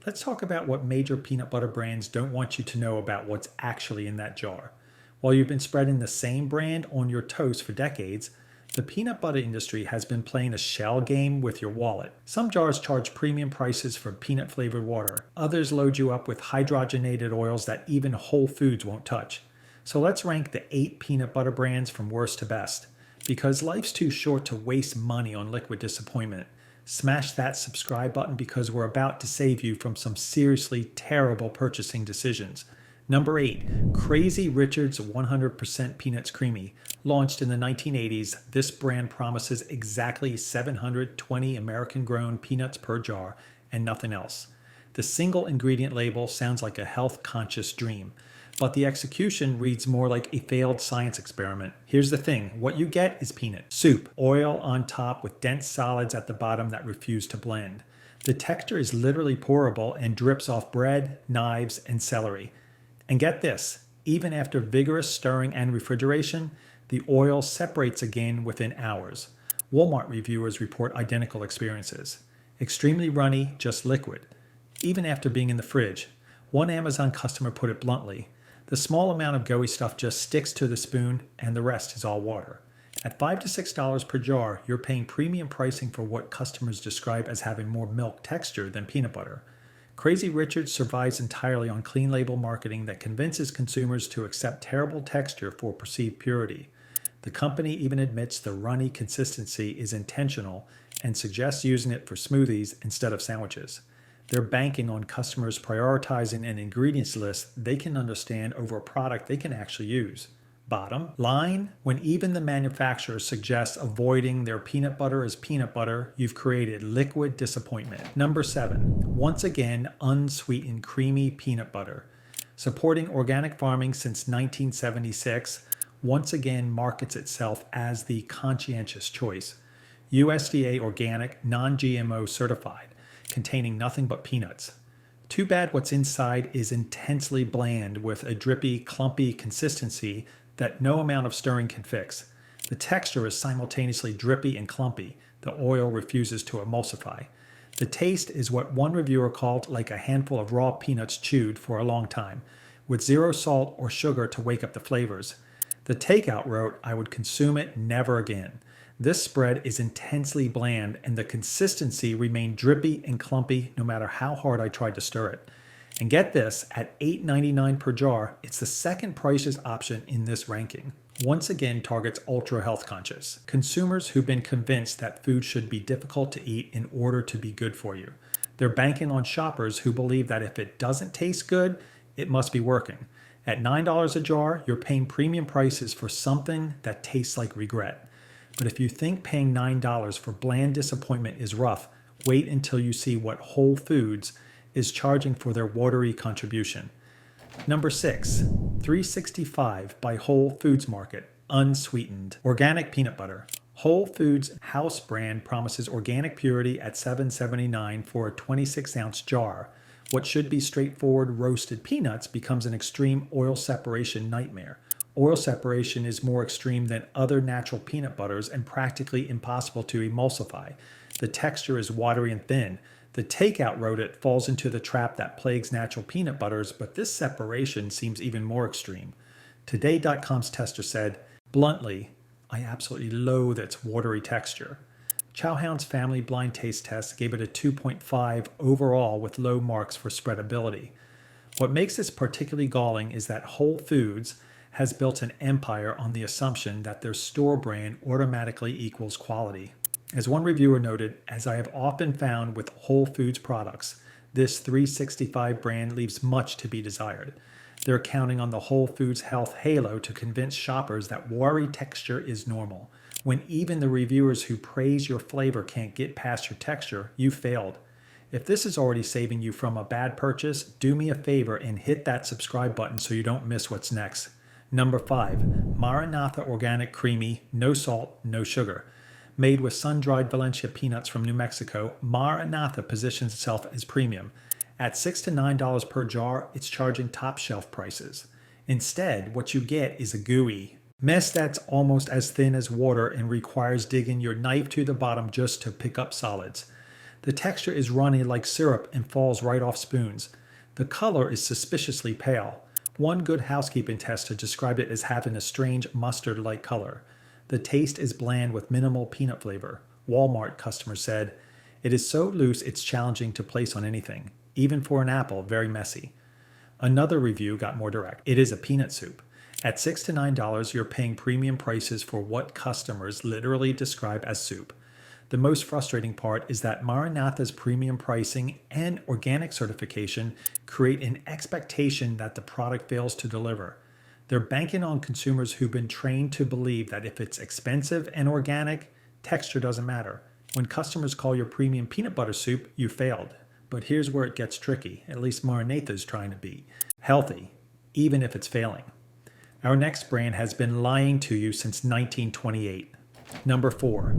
Let's talk about what major peanut butter brands don't want you to know about what's actually in that jar. While you've been spreading the same brand on your toast for decades, the peanut butter industry has been playing a shell game with your wallet. Some jars charge premium prices for peanut flavored water. Others load you up with hydrogenated oils that even Whole Foods won't touch. So let's rank the 8 peanut butter brands from worst to best. Because life's too short to waste money on liquid disappointment. Smash that subscribe button because we're about to save you from some seriously terrible purchasing decisions. Number 8, Crazy Richard's 100% Peanuts Creamy. Launched in the 1980s, this brand promises exactly 720 American-grown peanuts per jar and nothing else. The single ingredient label sounds like a health-conscious dream, but the execution reads more like a failed science experiment. Here's the thing, what you get is peanut soup, oil on top with dense solids at the bottom that refuse to blend. The texture is literally pourable and drips off bread, knives, and celery. And get this, even after vigorous stirring and refrigeration, the oil separates again within hours. Walmart reviewers report identical experiences. Extremely runny, just liquid. Even after being in the fridge. One Amazon customer put it bluntly, the small amount of gooey stuff just sticks to the spoon and the rest is all water. At $5 to $6 per jar, you're paying premium pricing for what customers describe as having more milk texture than peanut butter. Crazy Richard survives entirely on clean label marketing that convinces consumers to accept terrible texture for perceived purity. The company even admits the runny consistency is intentional and suggests using it for smoothies instead of sandwiches. They're banking on customers prioritizing an ingredients list they can understand over a product they can actually use. Bottom line, when even the manufacturer suggests avoiding their peanut butter as peanut butter, you've created liquid disappointment. Number 7, once again, unsweetened creamy peanut butter. Supporting organic farming since 1976, once again markets itself as the conscientious choice. USDA organic, non-GMO certified, containing nothing but peanuts. Too bad what's inside is intensely bland with a drippy, clumpy consistency that no amount of stirring can fix. The texture is simultaneously drippy and clumpy. The oil refuses to emulsify. The taste is what one reviewer called like a handful of raw peanuts chewed for a long time, with zero salt or sugar to wake up the flavors. The takeout wrote, "I would consume it never again." This spread is intensely bland and the consistency remained drippy and clumpy no matter how hard I tried to stir it. And get this, at $8.99 per jar, it's the second priciest option in this ranking. Once again targets ultra health conscious consumers who've been convinced that food should be difficult to eat in order to be good for you. They're banking on shoppers who believe that if it doesn't taste good, it must be working. At $9 a jar, you're paying premium prices for something that tastes like regret. But if you think paying $9 for bland disappointment is rough, wait until you see what Whole Foods is charging for their watery contribution. Number 6, 365 by Whole Foods Market, unsweetened. Organic peanut butter. Whole Foods house brand promises organic purity at $7.79 for a 26-ounce jar. What should be straightforward roasted peanuts becomes an extreme oil separation nightmare. Oil separation is more extreme than other natural peanut butters and practically impossible to emulsify. The texture is watery and thin. The takeout wrote it falls into the trap that plagues natural peanut butters, but this separation seems even more extreme. Today.com's tester said, "Bluntly, I absolutely loathe its watery texture." Chowhound's family blind taste test gave it a 2.5 overall with low marks for spreadability. What makes this particularly galling is that Whole Foods has built an empire on the assumption that their store brand automatically equals quality. As one reviewer noted, as I have often found with Whole Foods products, this 365 brand leaves much to be desired. They're counting on the Whole Foods health halo to convince shoppers that watery texture is normal. When even the reviewers who praise your flavor can't get past your texture, you failed. If this is already saving you from a bad purchase, do me a favor and hit that subscribe button so you don't miss what's next. Number 5, MaraNatha Organic Creamy, no salt, no sugar. Made with sun-dried Valencia peanuts from New Mexico, MaraNatha positions itself as premium. At $6 to $9 per jar, it's charging top shelf prices. Instead, what you get is a gooey mess that's almost as thin as water and requires digging your knife to the bottom just to pick up solids. The texture is runny like syrup and falls right off spoons. The color is suspiciously pale. One Good Housekeeping tester described it as having a strange mustard-like color. The taste is bland with minimal peanut flavor. Walmart customers said, "It is so loose it's challenging to place on anything. Even for an apple, very messy." Another review got more direct. It is a peanut soup. At $6 to $9, you're paying premium prices for what customers literally describe as soup. The most frustrating part is that MaraNatha's premium pricing and organic certification create an expectation that the product fails to deliver. They're banking on consumers who've been trained to believe that if it's expensive and organic, texture doesn't matter. When customers call your premium peanut butter soup, you failed. But here's where it gets tricky, at least MaraNatha is trying to be healthy, even if it's failing. Our next brand has been lying to you since 1928. Number 4,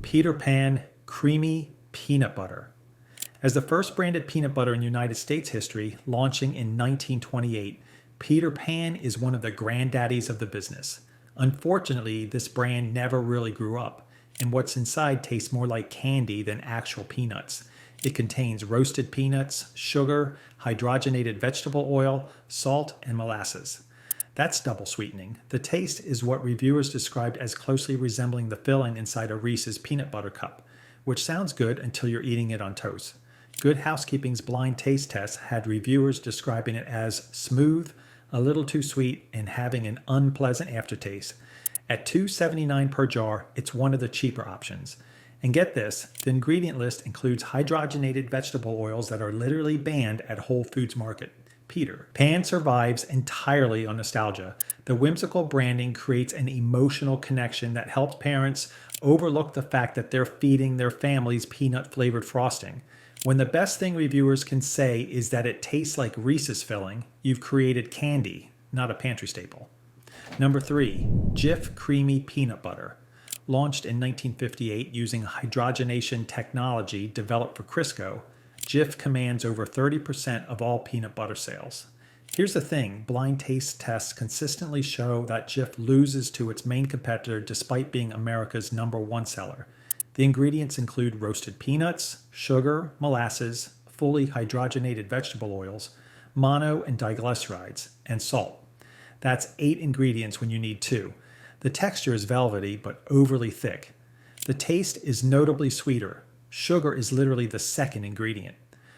Peter Pan Creamy Peanut Butter. As the first branded peanut butter in United States history, launching in 1928, Peter Pan is one of the granddaddies of the business. Unfortunately, this brand never really grew up, and what's inside tastes more like candy than actual peanuts. It contains roasted peanuts, sugar, hydrogenated vegetable oil, salt, and molasses. That's double sweetening. The taste is what reviewers described as closely resembling the filling inside a Reese's peanut butter cup, which sounds good until you're eating it on toast. Good Housekeeping's blind taste test had reviewers describing it as smooth, a little too sweet, and having an unpleasant aftertaste. At $2.79 per jar, it's one of the cheaper options. And get this, the ingredient list includes hydrogenated vegetable oils that are literally banned at Whole Foods Market. Peter Pan survives entirely on nostalgia. The whimsical branding creates an emotional connection that helps parents overlook the fact that they're feeding their families peanut-flavored frosting. When the best thing reviewers can say is that it tastes like Reese's filling, you've created candy, not a pantry staple. Number 3, Jif Creamy Peanut Butter. Launched in 1958 using hydrogenation technology developed for Crisco, Jif commands over 30% of all peanut butter sales. Here's the thing, blind taste tests consistently show that Jif loses to its main competitor despite being America's #1 seller. The ingredients include roasted peanuts, sugar, molasses, fully hydrogenated vegetable oils, mono and diglycerides, and salt. That's 8 ingredients when you need 2. The texture is velvety but overly thick. The taste is notably sweeter. Sugar is literally the second ingredient.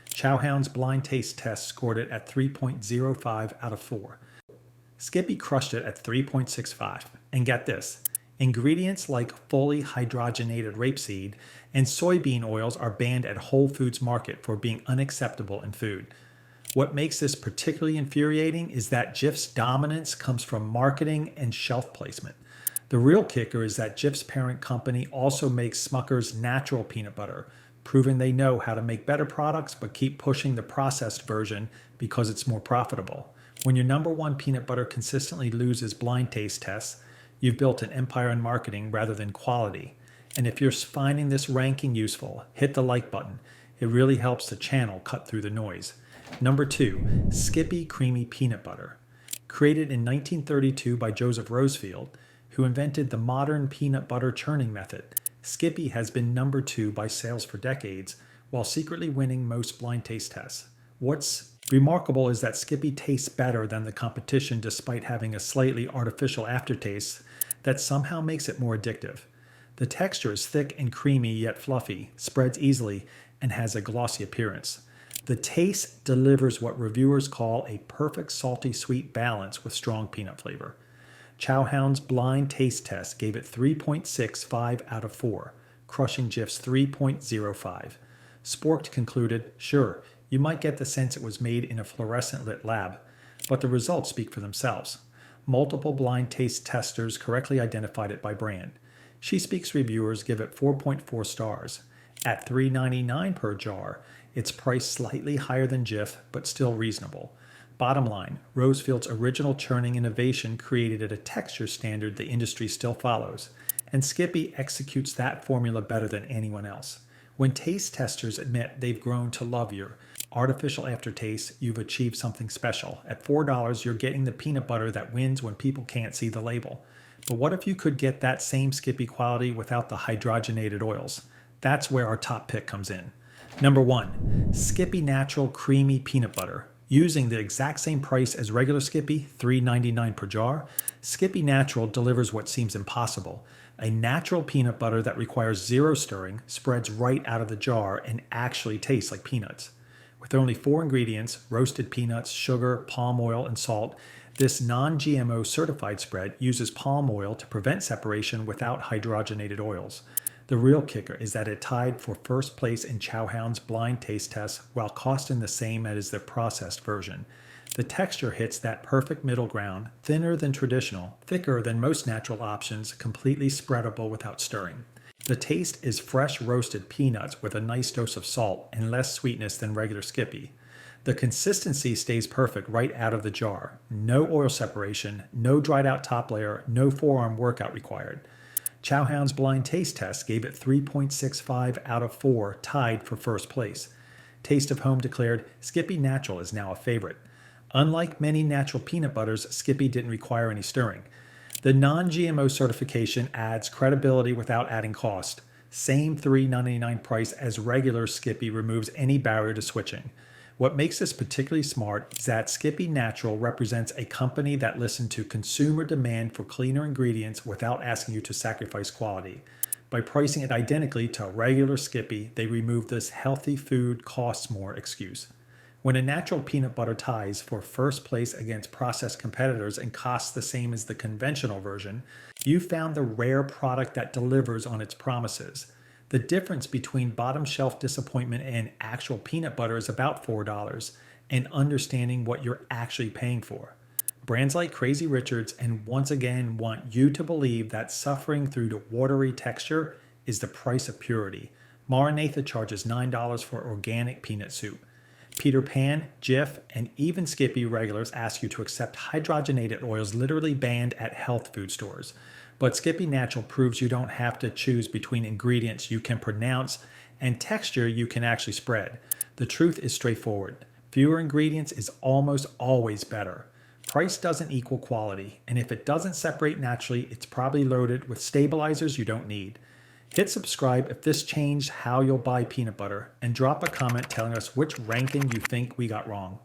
Chowhound's blind taste test scored it at 3.05 out of 4. Skippy crushed it at 3.65. And get this, ingredients like fully hydrogenated rapeseed and soybean oils are banned at Whole Foods Market for being unacceptable in food. What makes this particularly infuriating is that Jif's dominance comes from marketing and shelf placement. The real kicker is that Jif's parent company also makes Smucker's natural peanut butter, proving they know how to make better products but keep pushing the processed version because it's more profitable. When your #1 peanut butter consistently loses blind taste tests, you've built an empire in marketing rather than quality. And if you're finding this ranking useful, hit the like button. It really helps the channel cut through the noise. Number 2, Skippy Creamy Peanut Butter. Created in 1932 by Joseph Rosefield, who invented the modern peanut butter churning method, Skippy has been #2 by sales for decades, while secretly winning most blind taste tests. What's remarkable is that Skippy tastes better than the competition despite having a slightly artificial aftertaste that somehow makes it more addictive. The texture is thick and creamy yet fluffy, spreads easily, and has a glossy appearance. The taste delivers what reviewers call a perfect salty-sweet balance with strong peanut flavor. Chowhound's blind taste test gave it 3.65 out of 4, crushing Jif's 3.05. Sporked concluded, sure, you might get the sense it was made in a fluorescent-lit lab, but the results speak for themselves. Multiple blind taste testers correctly identified it by brand. She Speaks reviewers give it 4.4 stars. At $3.99 per jar, it's priced slightly higher than Jif, but still reasonable. Bottom line, Rosefield's original churning innovation created a texture standard the industry still follows, and Skippy executes that formula better than anyone else. When taste testers admit they've grown to love your artificial aftertaste, you've achieved something special. At $4, you're getting the peanut butter that wins when people can't see the label. But what if you could get that same Skippy quality without the hydrogenated oils? That's where our top pick comes in. Number 1. Skippy Natural Creamy Peanut Butter. Using the exact same price as regular Skippy, $3.99 per jar, Skippy Natural delivers what seems impossible. A natural peanut butter that requires zero stirring, spreads right out of the jar, and actually tastes like peanuts. With only 4 ingredients, roasted peanuts, sugar, palm oil, and salt, this non-GMO certified spread uses palm oil to prevent separation without hydrogenated oils. The real kicker is that it tied for first place in Chowhound's blind taste test while costing the same as the processed version. The texture hits that perfect middle ground, thinner than traditional, thicker than most natural options, completely spreadable without stirring. The taste is fresh roasted peanuts with a nice dose of salt and less sweetness than regular Skippy. The consistency stays perfect right out of the jar. No oil separation, no dried out top layer, no forearm workout required. Chowhound's blind taste test gave it 3.65 out of 4, tied for first place. Taste of Home declared, Skippy Natural is now a favorite. Unlike many natural peanut butters, Skippy didn't require any stirring. The non-GMO certification adds credibility without adding cost. Same $3.99 price as regular Skippy removes any barrier to switching. What makes this particularly smart is that Skippy Natural represents a company that listened to consumer demand for cleaner ingredients without asking you to sacrifice quality. By pricing it identically to a regular Skippy, they remove this healthy food costs more excuse. When a natural peanut butter ties for first place against processed competitors and costs the same as the conventional version, you found the rare product that delivers on its promises. The difference between bottom shelf disappointment and actual peanut butter is about $4, and understanding what you're actually paying for. Brands like Crazy Richards and once again want you to believe that suffering through the watery texture is the price of purity. MaraNatha charges $9 for organic peanut soup. Pan, Jif, and even Skippy regulars ask you to accept hydrogenated oils literally banned at health food stores. But Skippy Natural proves you don't have to choose between ingredients you can pronounce and texture you can actually spread. The truth is straightforward. Fewer ingredients is almost always better. Price doesn't equal quality, and if it doesn't separate naturally, it's probably loaded with stabilizers you don't need. Hit subscribe if this changed how you'll buy peanut butter, and drop a comment telling us which ranking you think we got wrong.